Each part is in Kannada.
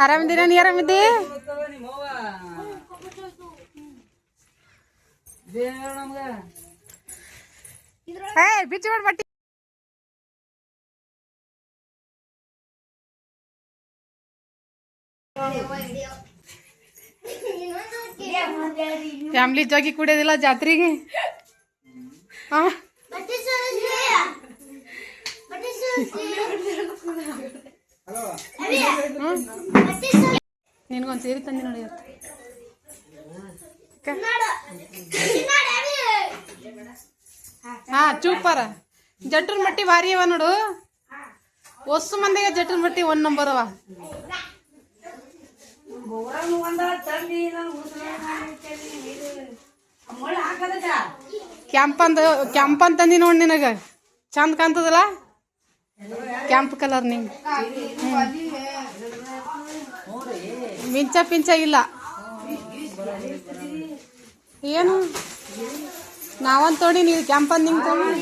ಆರಾಮಿದ್ದೀರ? ನೀ ಆರಾಮಿದ್ದಿ? ಬಿಚ್ಚಿ ಮಾಡಿ ಬಟ್ಟಿ ಫ್ಯಾಮಿಲಿ ಜೋಗಿ ಕುಡಿಯೋದಿಲ್ಲ ಜಾತ್ರೆಗೆ. ನಿನ್ಗೊಂದು ಸೇರಿ ತಂದಿ ನೋಡಿ. ಹಾ ಚೂಪರ ಜಟ್ರ ಮಟ್ಟಿ ಭಾರಿ ಅವ ನೋಡು. ಹೊಸ ಮಂದಿಗೆ ಜಟ್ರ ಮಟ್ಟಿ 1 ನಂಬರ್ ಅವ. ಕೆಂಪನ್ ತಂದಿ ನೋಡಿ ನಿನಗ. ಚಂದ ಕಾಣ್ತದಲ್ಲ ಕೆಂಪ್ ಕಲರ್. ನಿಂಗೆ ಮಿಂಚ ಪಿಂಚ ಇಲ್ಲ ಏನು. ನಾವಂತ ತೋಡಿ ನೀವು ಕೆಂಪನ್ ನಿಂಗೆ ತಗೊಂಡು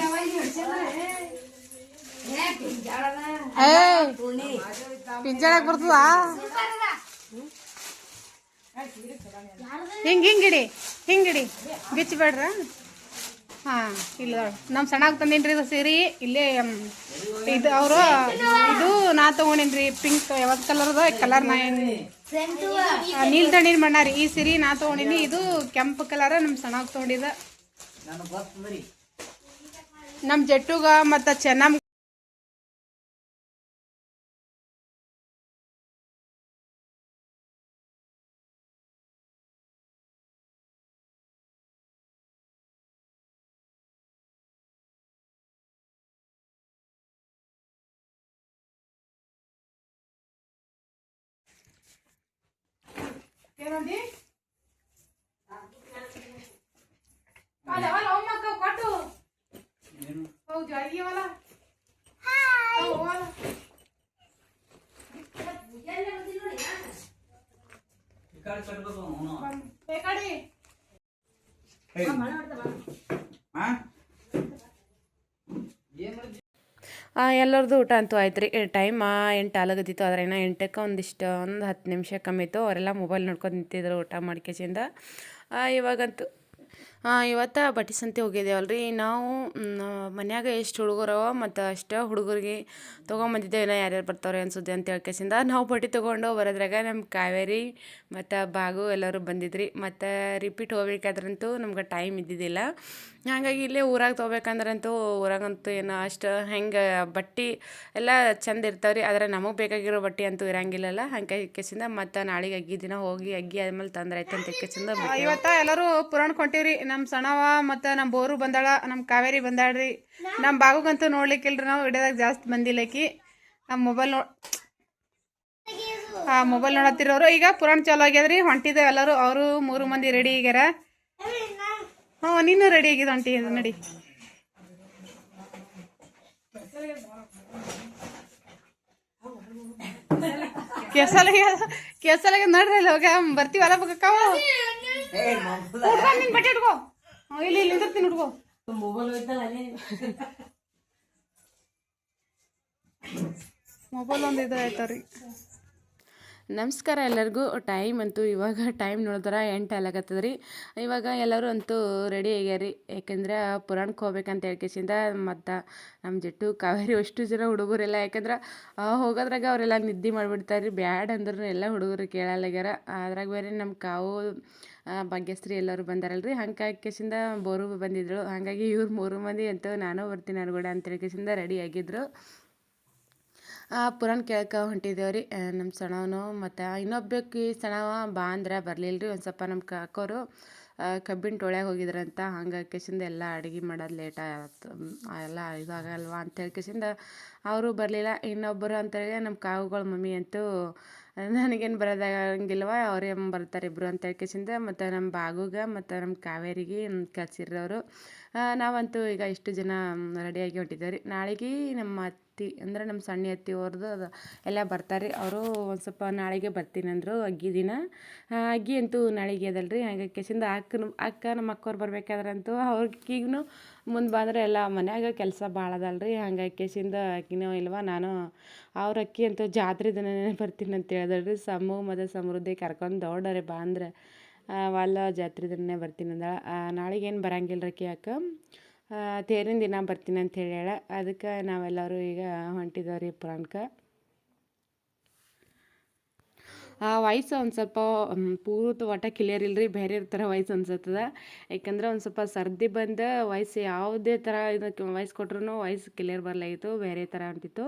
ಪಿಂಜಾಡಕ್ ಬರ್ತದ. ಹಿಂಗಿಡಿ ಬಿಚ್ಚಬೇಡ್ರ. ಹಾಂ ಇಲ್ಲ ನಮ್ಮ ಸಣ್ಣಗೆ ತಂದೀನಿ ರೀ ಇದು ಸೀರೆ. ಇಲ್ಲೇ ಇದು ಅವರು ಇದು ನಾ ತೊಗೊಂಡೇನಿ ಪಿಂಕ್ ಯಾವ್ದು ಕಲರ್ದ ಕಲರ್ ನಾ ನೀಲ್ ತಣ್ಣೀರು ಮಣ್ಣಾರಿ. ಈ ಸೀರೆ ನಾ ತೊಗೊಂಡೀನಿ. ಇದು ಕೆಂಪು ಕಲರ್ ನಮ್ಮ ಸಣ್ಣಗೆ ತೊಗೊಂಡಿದ್ದ. ನಮ್ಮ ಜಟ್ಟುಗ ಮತ್ತು ಚೆನ್ನಮ್ಮ ಎಲ್ಲರದು ಊಟ ಅಂತೂ ಆಯ್ತು ರೀ. ಟೈಮ್ 8 ಆಗದಿತ್ತು. ಆದರೆ ಇನ್ನೂ 8ಕ್ಕೆ ಒಂದು 10 ನಿಮಿಷ ಕಮ್ಮಿ ಇತ್ತು. ಅವರೆಲ್ಲ ಮೊಬೈಲ್ ನೋಡ್ಕೊಂಡು ನಿಂತಿದ್ರು ಊಟ ಮಾಡ್ಕೆಸಿಂದ. ಇವಾಗಂತೂ ಇವತ್ತು ಬಟ್ಟೆ ಸಂತೆ ಹೋಗಿದ್ದೇವಲ್ರಿ ನಾವು. ಮನ್ಯಾಗ ಎಷ್ಟು ಹುಡುಗರವ ಮತ್ತು ಅಷ್ಟು ಹುಡುಗರಿಗೆ ತೊಗೊಂಬಂದಿದ್ದೇವೆ. ಇನ್ನೂ ಯಾರ್ಯಾರು ಬರ್ತಾವ್ರೆ ಅನ್ಸುತ್ತೆ ಅಂತ ಹೇಳ್ಕೆಸಿಂದ ನಾವು ಬಟ್ಟೆ ತೊಗೊಂಡು ಬರೋದ್ರಾಗ ನಮ್ಮ ಕಾವೇರಿ ಮತ್ತು ಬಾಗು ಎಲ್ಲರೂ ಬಂದಿದ್ರಿ. ಮತ್ತು ರಿಪೀಟ್ ಹೋಗ್ಬೇಕಾದ್ರಂತೂ ನಮ್ಗೆ ಟೈಮ್ ಇದ್ದಿದ್ದಿಲ್ಲ. ಹಾಗಾಗಿ ಇಲ್ಲೇ ಊರಾಗ ತೊಗೋಬೇಕಂದ್ರಂತೂ ಊರಾಗಂತೂ ಏನೋ ಅಷ್ಟು ಹೆಂಗೆ ಬಟ್ಟೆ ಎಲ್ಲ ಚಂದ ಇರ್ತಾವ್ರಿ. ಆದರೆ ನಮಗೆ ಬೇಕಾಗಿರೋ ಬಟ್ಟೆ ಅಂತೂ ಇರಂಗಿಲ್ಲಲ್ಲ. ಹಂಗಾಗಿ ಕೆಸಿಂದ ಮತ್ತು ನಾಳೆಗೆ ಅಗ್ಗಿ ದಿನ ಹೋಗಿ ಅಗ್ಗಿ ಆದ್ಮೇಲೆ ತಂದ್ರಾಯ್ತು ಅಂತ ಕೆಸಿಂದ ಇವತ್ತು ಎಲ್ಲರೂ ಪುರಾಣಕ್ಕೆ ಹೊಂಟೀವ್ರಿ. ನಮ್ಮ ಸಣ್ಣವ ಮತ್ತು ನಮ್ಮ ಬೋರು ಬಂದಾಳ, ನಮ್ಮ ಕಾವೇರಿ ಬಂದಾಳ್ರಿ. ನಮ್ಮ ಬಾಗುಗಂತೂ ನೋಡ್ಲಿಕ್ಕಿಲ್ರಿ. ನಾವು ವಿಡಿಯೋದಾಗ ಜಾಸ್ತಿ ಬಂದಿಲ್ಲಕಿ. ನಮ್ಮ ಮೊಬೈಲ್ ನೋಡತ್ತಿರೋರು. ಈಗ ಪುರಾಣ ಚಾಲು ಆಗ್ಯದ್ರಿ. ಹೊಂಟಿದ್ದೇವೆ ಎಲ್ಲರೂ. ಅವರು 3 ಮಂದಿ ರೆಡಿ ಆಗ್ಯಾರ. ಹ್ಞೂ ನೀನು ರೆಡಿ ಆಗಿದೆ ಹೊಂಟಿ ನಡಿ. ಕೆಸಲಿಗೆ ನಡ್ರಿ ಅಲ್ಲಿ ಹೋಗ ಬರ್ತೀವಲ್ಲ ಬಗ್ಗಕ್ಕವ. ನಿನ್ ಬಟ್ಟೆ ಇಟ್ಕೋ. ಇಲ್ಲಿ ನಿಂದಿರ್ತೀನಿ ಹುಡ್ಕೋ. ಮೊಬೈಲ್ ಒಂದು ಇದು ಆಯ್ತವ್ರಿ. ನಮಸ್ಕಾರ ಎಲ್ಲರಿಗೂ. ಟೈಮ್ ಅಂತೂ ಇವಾಗ ನೋಡಿದ್ರೆ 8 ಆಗ್ಲತ್ತದ್ರಿ. ಇವಾಗ ಎಲ್ಲರೂ ಅಂತೂ ರೆಡಿ ಆಗ್ಯಾರಿ. ಯಾಕಂದ್ರೆ ಪುರಾಣಕ್ಕೆ ಹೋಗ್ಬೇಕಂತ ಹೇಳ್ಕೆಸಿಂದ ಮತ್ತು ನಮ್ಮ ಜಟ್ಟು ಕಾವೇರಿ ಅಷ್ಟು ಜನ ಹುಡುಗರೆಲ್ಲ. ಯಾಕಂದ್ರೆ ಹೋಗೋದ್ರಾಗ ಅವರೆಲ್ಲ ನಿದ್ದೆ ಮಾಡಿಬಿಡ್ತಾರೆ ರೀ. ಬ್ಯಾಡ್ ಅಂದ್ರೂ ಎಲ್ಲ ಹುಡುಗರು ಕೇಳಲ್ಲಾಗ್ಯಾರ. ಅದ್ರಾಗ ಬೇರೆ ನಮ್ಮ ಕಾವು ಭಾಗ್ಯಶ್ರೀ ಎಲ್ಲರೂ ಬಂದಾರಲ್ರಿ. ಹಂಗಾಗಿ ಕೆಸಿಂದ ಬೋರು ಬಂದಿದ್ರು. ಹಾಗಾಗಿ ಇವ್ರು 3 ಮಂದಿ ಅಂತೂ ನಾನು ಬರ್ತೀನಿ ಅನ್ಗೂಡ ಅಂತ ಹೇಳ್ಕೆಸಿಂದ ರೆಡಿ ಆಗಿದ್ರು. ಪುರಾಣ ಕೇಳಕ್ಕೆ ಹೊಂಟಿದ್ದೇವ್ರಿ ನಮ್ಮ ಸಣ್ಣವನು. ಮತ್ತು ಇನ್ನೊಬ್ಬಕ್ಕೆ ಸಣ್ಣವ ಬಾ ಅಂದ್ರೆ ಬರಲಿಲ್ಲ ರೀ. ಒಂದು ಸ್ವಲ್ಪ ನಮ್ಮ ಕಾಕೋರು ಕಬ್ಬಿನ ಟೊಳ್ಯಾಗ ಹೋಗಿದ್ರಂತ. ಹಂಗಾಗಿ ಕೆಸಿಂದ ಎಲ್ಲ ಅಡುಗೆ ಮಾಡೋದು ಲೇಟ್ ಆಯ್ತು. ಎಲ್ಲ ಇದಾಗಲ್ವ ಅಂತ ಹೇಳ್ಕೆಸಿಂದ ಅವರು ಬರಲಿಲ್ಲ. ಇನ್ನೊಬ್ಬರು ಅಂತೇಳಿ ನಮ್ಮ ಕಾವುಗಳ ಮಮ್ಮಿ ಅಂತೂ ನನಗೇನು ಬರೋದಾಗಂಗಿಲ್ವ ಅವರೇ ಬರ್ತಾರೆ ಇಬ್ಬರು ಅಂತ ಹೇಳ್ಕೆಸಿಂದ ಮತ್ತು ನಮ್ಮ ಬಾಗುಗೆ ಮತ್ತು ನಮ್ಮ ಕಾವೇರಿಗೆ ಕಳ್ಸಿರೋರು. ನಾವಂತೂ ಈಗ ಇಷ್ಟು ಜನ ರೆಡಿಯಾಗಿ ಹೊಂಟಿದ್ದೇವೆ ರೀ. ನಾಳೆಗೆ ನಮ್ಮ ಅತ್ತಿ ಅಂದರೆ ನಮ್ಮ ಸಣ್ಣ ಅತ್ತಿ ಅವ್ರದ್ದು ಅದು ಎಲ್ಲ ಬರ್ತಾರೆ. ಅವರು ಒಂದು ಸ್ವಲ್ಪ ನಾಳೆಗೆ ಬರ್ತೀನಿ ಅಂದರು ಅಗ್ಗಿ ದಿನ. ಅಗ್ಗಿ ಅಂತೂ ನಾಳೆಗೆ ಅದಲ್ರಿ. ಹಾಗಾಗಿ ಕೆಸಿಂದ ಅಕ್ಕ ನಮ್ಮ ಅಕ್ಕವ್ರು ಬರ್ಬೇಕಾದ್ರಂತೂ ಅವ್ರಿಗೀಗೂ ಮುಂದೆ ಬಂದರೆ ಎಲ್ಲ ಮನ್ಯಾಗ ಕೆಲಸ ಭಾಳ ಅದಲ್ರಿ. ಹಾಗಾಗಿ ಕೆಸಿಂದ ಅಕ್ಕಿನೋ ಇಲ್ವಾ ನಾನು ಅವ್ರ ಅಕ್ಕಿ ಅಂತೂ ಜಾತ್ರೆ ದಿನನೇ ಬರ್ತೀನಿ ಅಂತ ಹೇಳಿದಳ್ರಿ. ಸಮೂಹ ಮತ್ತು ಸಮೃದ್ಧಿ ಕರ್ಕೊಂಡು ದೌಡರೆ ಬಾ ಅಂದ್ರೆ ಅಲ್ಲ ಜಾತ್ರೆ ದಿನನೇ ಬರ್ತೀನಿ ಅಂದಳ. ನಾಳೆಗೇನು ಬರಂಗಿಲ್ಲ ರೀ ಅಕ್ಕ, ತೇರಿನ ದಿನ ಬರ್ತೀನಿ ಅಂತ ಹೇಳ್ಯಾಳ. ಅದಕ್ಕೆ ನಾವೆಲ್ಲರೂ ಈಗ ಹೊಂಟಿದ್ದೇವೆ ರೀ ಪುರಾಣಕ್ಕೆ. ಆ ವಾಯ್ಸ್ ಒಂದು ಸ್ವಲ್ಪ ಪೂರ್ತಿ ಒಟ್ಟ ಕ್ಲಿಯರ್ ಇಲ್ಲರಿ, ಬೇರೆ ಥರ ವಾಯ್ಸ್ ಅನ್ಸತ್ತದ. ಯಾಕಂದ್ರೆ ಒಂದು ಸ್ವಲ್ಪ ಸರ್ದಿ ಬಂದ ವಾಯ್ಸ್ ಯಾವುದೇ ಥರ ಇದಕ್ಕೆ ವಾಯ್ಸ್ ಕೊಟ್ರೂ ವಾಯ್ಸ್ ಕ್ಲಿಯರ್ ಬರಲಾಗಿತ್ತು, ಬೇರೆ ಥರ ಅಂತಿತ್ತು.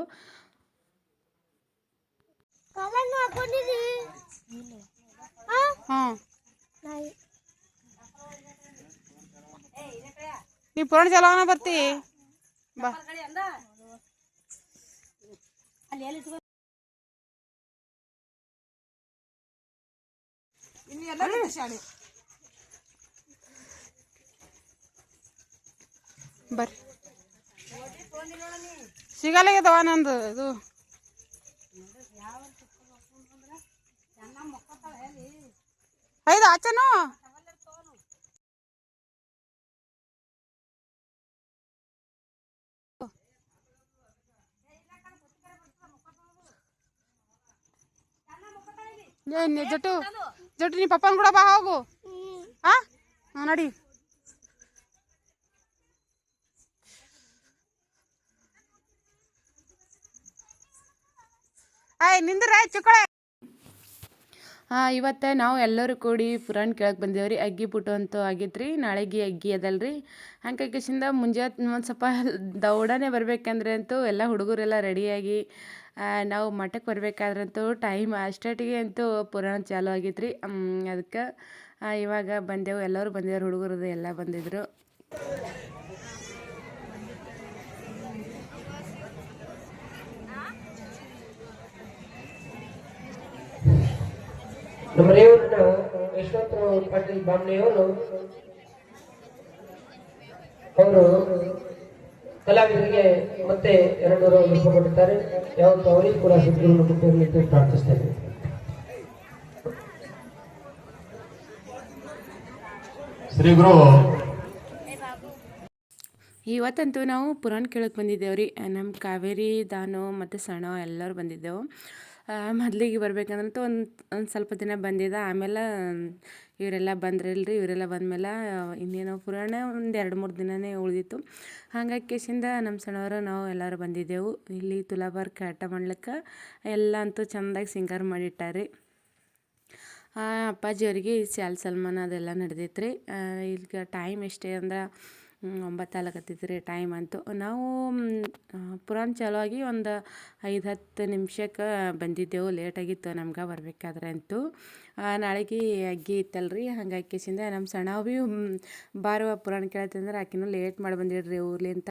ಹಾಂ, ನೀ ಪುರಾಣ ಚಲೋನ ಬರ್ತಿ ಬಾ. ಬರ್ರಿ, ಸಿಗಲಾಗ್ಯದವ ನಂದು ಇದು. ಐದು ಆಚೆನು ಜಟ್ಟು ಜಟ್ಟು ನೀ ಪಪ್ಪನ ಕೂಡ ಬಾ ಹೋಗು. ಹಾಂ ನಡಿ. ನಿಂದ್ರ ಚಿಕ್ಕಳೆ. ಇವತ್ತು ನಾವು ಎಲ್ಲರೂ ಕೂಡಿ ಪುರಾಣ ಕೇಳಕ್ಕೆ ಬಂದೇವ್ರಿ. ಅಗ್ಗಿ ಪುಟ್ಟು ಅಂತೂ ಆಗೈತೆ ರೀ, ನಾಳೆಗೆ ಅಗ್ಗಿ ಅದಲ್ರಿ. ಹಂಗಾಕಿಸಿಂದ ಮುಂಜಾನೆ ಒಂದು ಸ್ವಲ್ಪ ದೌಡನೆ ಬರ್ಬೇಕಂದ್ರೆ ಅಂತೂ ಎಲ್ಲ ಹುಡುಗರೆಲ್ಲ ರೆಡಿಯಾಗಿ ನಾವು ಮಠಕ್ಕೆ ಬರ್ಬೇಕಾದ್ರಂತೂ ಟೈಮ್ ಅಷ್ಟೊತ್ತಿಗೆ ಅಂತೂ ಪುರಾಣ ಚಾಲು ಆಗೈತೆ ರೀ. ಅದಕ್ಕೆ ಇವಾಗ ಬಂದೆವು, ಎಲ್ಲರೂ ಬಂದೇವ್ರು, ಹುಡುಗರದು ಎಲ್ಲ ಬಂದಿದ್ರು. ನಮ್ಮ ರೇವಣ್ಣ ಯಶವಂತರಾವ್ ಪಾಟೀಲ್ ಬಾಮ್ನೆಯವರು ಅವರು ಕಲಾವಿದರಿಗೆ ಮತ್ತೆ 200 ರೂಪಾಯಿ ಯಾವತ್ತು ಅವರಿಗೆ ಕೂಡ ಸದ್ಗುರುವನ್ನು ಕೊಟ್ಟಿರಲಿ ಅಂತ ಪ್ರಾರ್ಥಿಸ್ತೇನೆ. ಶ್ರೀ ಗುರು. ಇವತ್ತಂತೂ ನಾವು ಪುರಾಣ ಕೇಳಕ್ಕೆ ಬಂದಿದ್ದೇವೆ ರೀ. ನಮ್ಮ ಕಾವೇರಿ, ದಾನು ಮತ್ತು ಸಣ್ಣ ಎಲ್ಲರೂ ಬಂದಿದ್ದೆವು. ಮೊದಲಿಗೆ ಬರ್ಬೇಕಂದ್ರಂತೂ ಒಂದು ಸ್ವಲ್ಪ ದಿನ ಬಂದಿದ್ದ. ಆಮೇಲೆ ಇವರೆಲ್ಲ ಬಂದ್ರಲ್ರಿ, ಇವರೆಲ್ಲ ಬಂದಮೇಲೆ ಇನ್ನೇನೋ ಪುರಾಣ ಒಂದು 2-3 ದಿನವೇ ಉಳಿದಿತ್ತು. ಹಾಗಾಗಿ ಕೇಸಿಂದ ನಮ್ಮ ಸಣ್ಣವರು ನಾವು ಎಲ್ಲರೂ ಬಂದಿದ್ದೆವು. ಇಲ್ಲಿ ತುಲಾಭಾರಕ್ಕೆ ಆಟ ಮಾಡ್ಲಿಕ್ಕೆ ಎಲ್ಲ ಅಂತೂ ಚೆಂದಾಗಿ ಸಿಂಗಾರ ಮಾಡಿಟ್ಟಾರೆ. ಅಪ್ಪಾಜಿಯವರಿಗೆ ಶಾಲ್ ಸಲ್ಮಾನ ಅದೆಲ್ಲ ನಡೆದೈತೆ ರೀ. ಈಗ ಟೈಮ್ ಎಷ್ಟೇ ಅಂದ್ರೆ 9 ಆಗ್ಲಕತ್ತೈತೆ ರೀ ಟೈಮ್ ಅಂತೂ. ನಾವು ಪುರಾಣ ಚಾಲು ಆಗಿ ಒಂದು 5-10 ನಿಮಿಷಕ್ಕೆ ಬಂದಿದ್ದೆವು. ಲೇಟಾಗಿತ್ತು ನಮ್ಗೆ ಬರಬೇಕಾದ್ರೆ ಅಂತೂ. ನಾಳೆಗೆ ಅಗ್ಗಿ ಇತ್ತಲ್ರಿ, ಹಂಗಾಗಿ ಕೇಸಿಂದ ನಮ್ಮ ಸಣ್ಣ ಭೀ ಬಾರುವ ಪುರಾಣ ಕೇಳತ್ತಂದ್ರೆ ಆಕಿನೂ ಲೇಟ್ ಮಾಡಿ ಬಂದಿಡ್ರಿ ಊರ್ಲಿ ಅಂತ